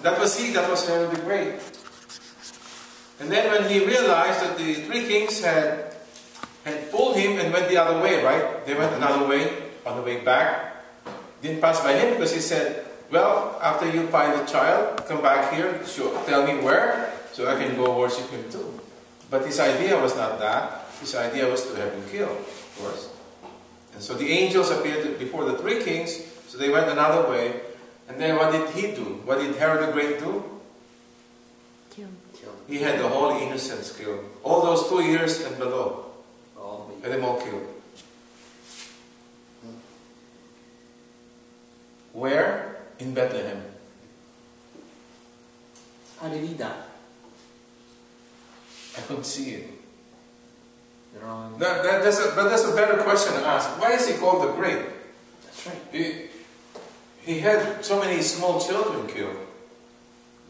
That was he, that was Herod the Great. And then when he realized that the three kings had fooled him and went the other way, right? They went another way, on the way back. Didn't pass by him because he said, well, after you find the child, come back here, tell me where, so I can go worship him too. But his idea was not that. His idea was to have him killed, of course. And so the angels appeared before the three kings, so they went another way. And then what did he do? What did Herod the Great do? Killed. He had the whole innocents killed. All those 2 years and below. Had them all killed. Where? In Bethlehem. How did he die? I couldn't see it. Wrong. But that's a better question to ask. Why is he called the Great? That's right. He had so many small children killed.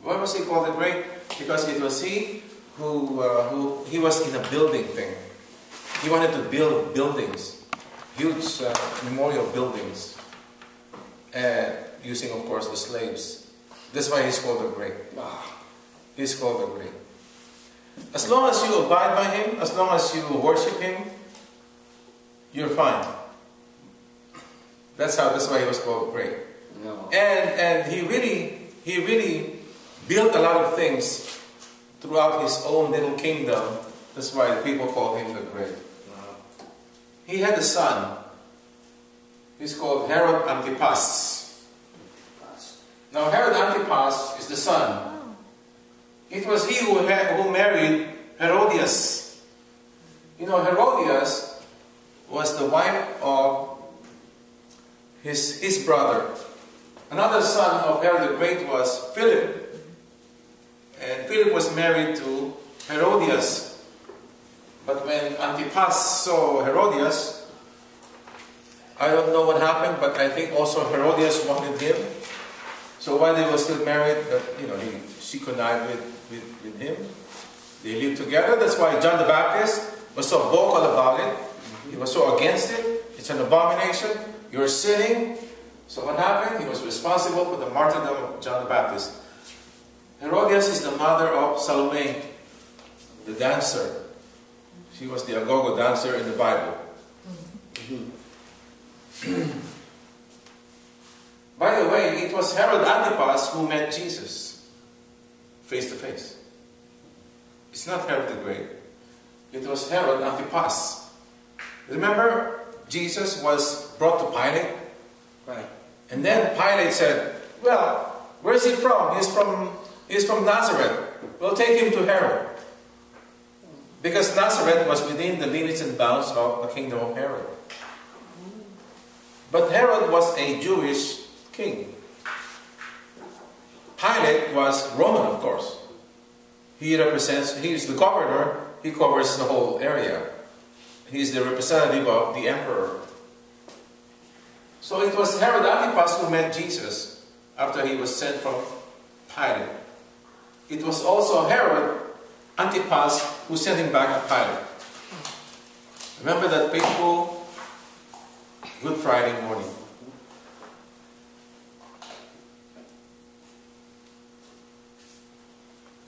Why was he called the Great? Because it was he who he was in a building thing. He wanted to build buildings, huge memorial buildings, using, of course, the slaves. That's why he's called the Great. He's called the Great. As long as you abide by him, as long as you worship him, you're fine. That's why he was called Great. No. And he really built a lot of things throughout his own little kingdom. That's why people call him the Great. He had a son. He's called Herod Antipas. Now Herod Antipas is the son. It was he who married Herodias. You know, Herodias was the wife of his brother. Another son of Herod the Great was Philip. And Philip was married to Herodias. But when Antipas saw Herodias, I don't know what happened, but I think also Herodias wanted him. So while they were still married, she connived with him. They lived together. That's why John the Baptist was so vocal about it. He was so against it. It's an abomination. You're sinning. So what happened? He was responsible for the martyrdom of John the Baptist. Herodias is the mother of Salome, the dancer. She was the agogo dancer in the Bible. By the way, it was Herod Antipas who met Jesus face to face. It's not Herod the Great. It was Herod Antipas. Remember, Jesus was brought to Pilate? Right. And then Pilate said, well, where's he from? He's from Nazareth. We'll take him to Herod. Because Nazareth was within the limits and bounds of the kingdom of Herod. But Herod was a Jewish king. Pilate was Roman, of course. He's the governor, he covers the whole area. He's the representative of the emperor. So it was Herod Antipas who met Jesus after he was sent from Pilate. It was also Herod Antipas who sent him back to Pilate. Remember that fateful Good Friday morning.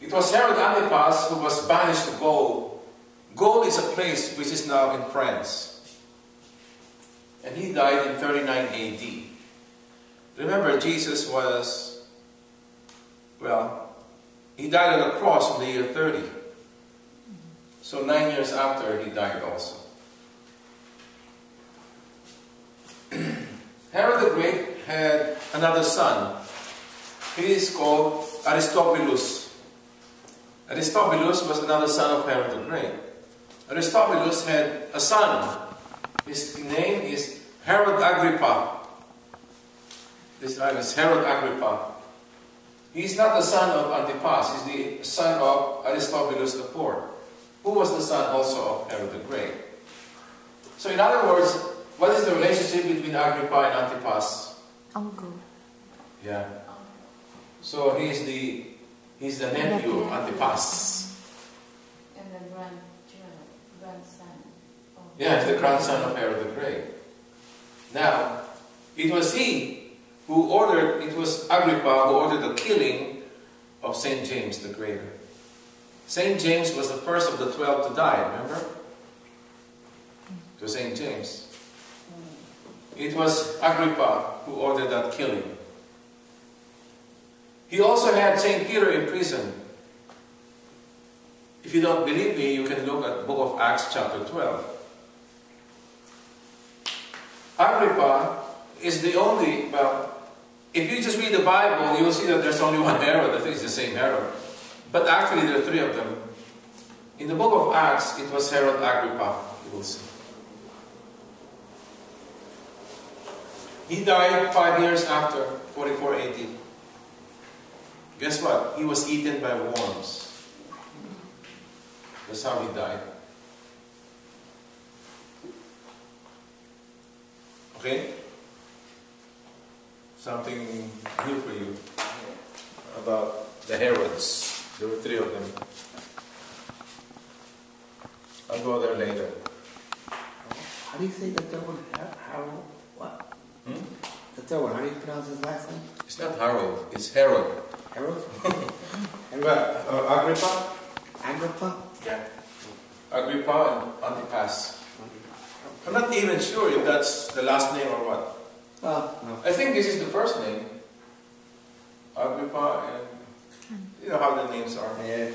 It was Herod Antipas who was banished to Gaul. Gaul is a place which is now in France. And he died in 39 AD. Remember, Jesus was, he died on the cross in the year 30. So 9 years after, he died also. Herod the Great had another son. He is called Aristobulus. Aristobulus was another son of Herod the Great. Aristobulus had a son. His name is Herod Agrippa. This guy is Herod Agrippa. He's not the son of Antipas. He's the son of Aristobulus IV, who was the son also of Herod the Great. So in other words, what is the relationship between Agrippa and Antipas? Uncle. Yeah. So he's the nephew of Antipas. And the grandson. Yeah, he's the grandson of Herod the Great. Now, it was he it was Agrippa who ordered the killing of St. James the Greater. St. James was the first of the 12 to die, remember? To St. James. It was Agrippa who ordered that killing. He also had St. Peter in prison. If you don't believe me, you can look at the book of Acts chapter 12. Agrippa is the only, well, if you just read the Bible, you will see that there's only one Herod. I think it's the same Herod. But actually there are three of them. In the book of Acts, it was Herod Agrippa, you will see. He died 5 years after 44 AD. Guess what? He was eaten by worms. That's how he died. Okay? Something new for you about the Herods. There were three of them. I'll go there later. How do you say the third one? Harold? What? The third one, how do you pronounce his last name? It's not Harold, it's Herod. Harold? Agrippa? Agrippa? Yeah. Agrippa and Antipas. I'm not even sure if that's the last name or what. No. I think this is the first name. Agrippa and... You know how the names are. Yeah.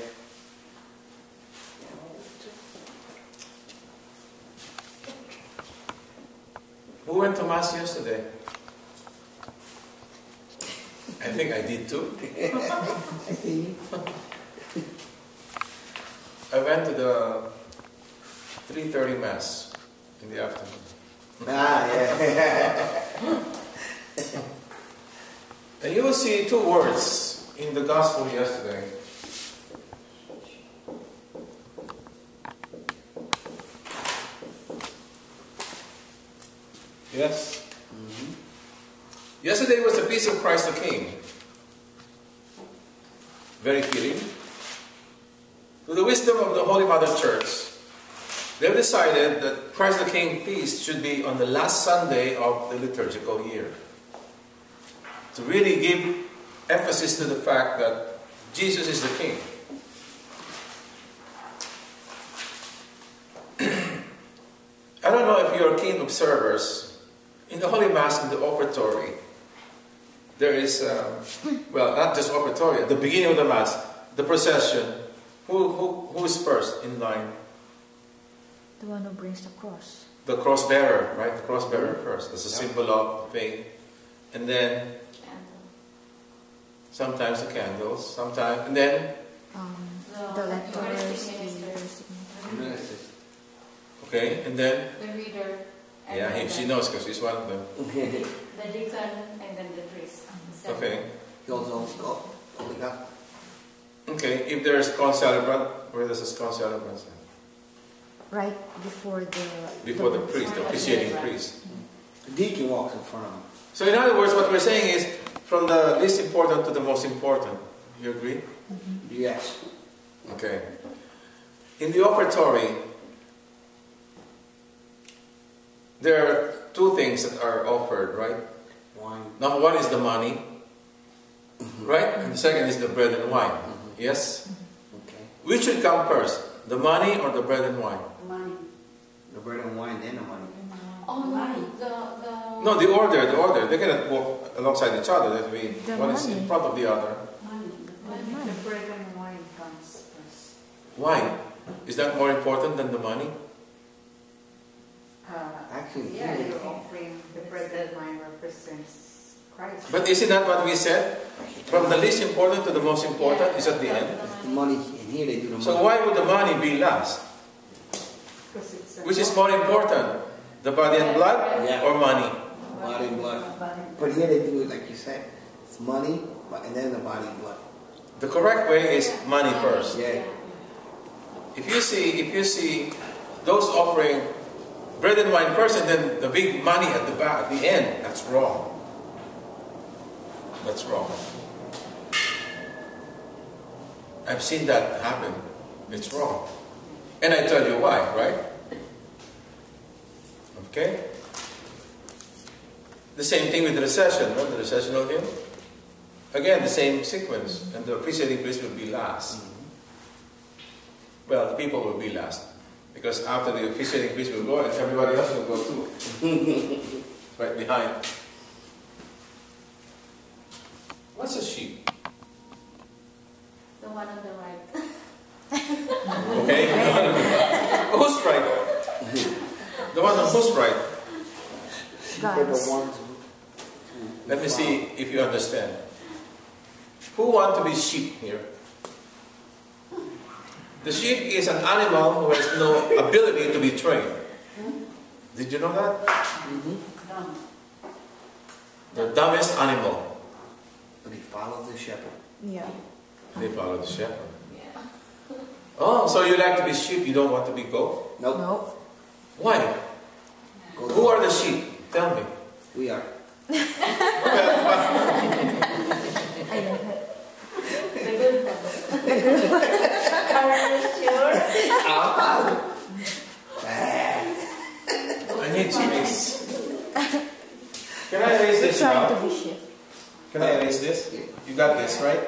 Who went to Mass yesterday? I think I did too. I see you. I went to the 3:30 Mass in the afternoon. Ah, yeah. And you will see two words in the Gospel yesterday. Yes? Yesterday was the feast of Christ the King. Very fitting. Through the wisdom of the Holy Mother Church, they've decided that Christ the King feast should be on the last Sunday of the liturgical year. To really give emphasis to the fact that Jesus is the King. I don't know if you're keen observers. In the Holy Mass, in the offertory, there is, well, not just offertory, at the beginning of the Mass, the procession. Who is first in line? The one who brings the cross. The cross bearer, right? The cross bearer first. That's a symbol of faith. And then, sometimes the candles, sometimes, and then, the lectors, the Ministers. okay, and then, The reader. And yeah, then she knows because she's one of them. The deacon and then the priest. Okay. He also go. Holy God. Okay, if there's concelebrant, where does this concelebrant stand? right before Before the priest, the officiating priest. The deacon walks in front of him. So in other words, what we're saying is, from the least important to the most important. You agree? Yes. Okay. In the offertory, there are two things that are offered, right? Wine. Number one is the money, right? And the second is the bread and wine. Yes? Okay. Which should come first? The money or the bread and wine? Money. The bread and wine, then the money. Oh, no. No, the order. They cannot walk alongside each other. That means The one is in money. front of the other. Money. The bread and wine comes first. Why? Is that more important than the money? Actually, Yeah, here you're offering the bread and wine represents Christ. But isn't that what we said? From the least important to the most important is at the end. the money, and here they do the money. So why would the money be last? Because it's a Which is more important? The body and blood Yeah. or money? Body and blood. body. But here they do it like you said. It's money, and then the body and blood. The correct way is money first. Yeah. If you see those offering bread and wine first and then the big money at the back, at the end, that's wrong. That's wrong. I've seen that happen. It's wrong. And I tell you why, right? Okay? The same thing with the recession, no? The recessional hymn. Again, the same sequence, and the officiating priest will be last. Well, the people will be last, because after the officiating priest will go, and everybody else will go too. Right behind. What's a sheep? The one on the right. Okay? Who's right? The one on who's right? God's. Let me see if you understand. Who want to be sheep here? The sheep is an animal who has no ability to be trained. Did you know that? The dumbest animal. But he followed the shepherd. Yeah. They follow the shepherd. Yeah. Oh, so you like to be sheep, you don't want to be goat? Nope. Nope. Why? Who are the sheep? Tell me. We are. I like it. The good ones. Are you sure? I need space. Can I erase this Trying now? to be sheep. Can I erase this? You got this, right?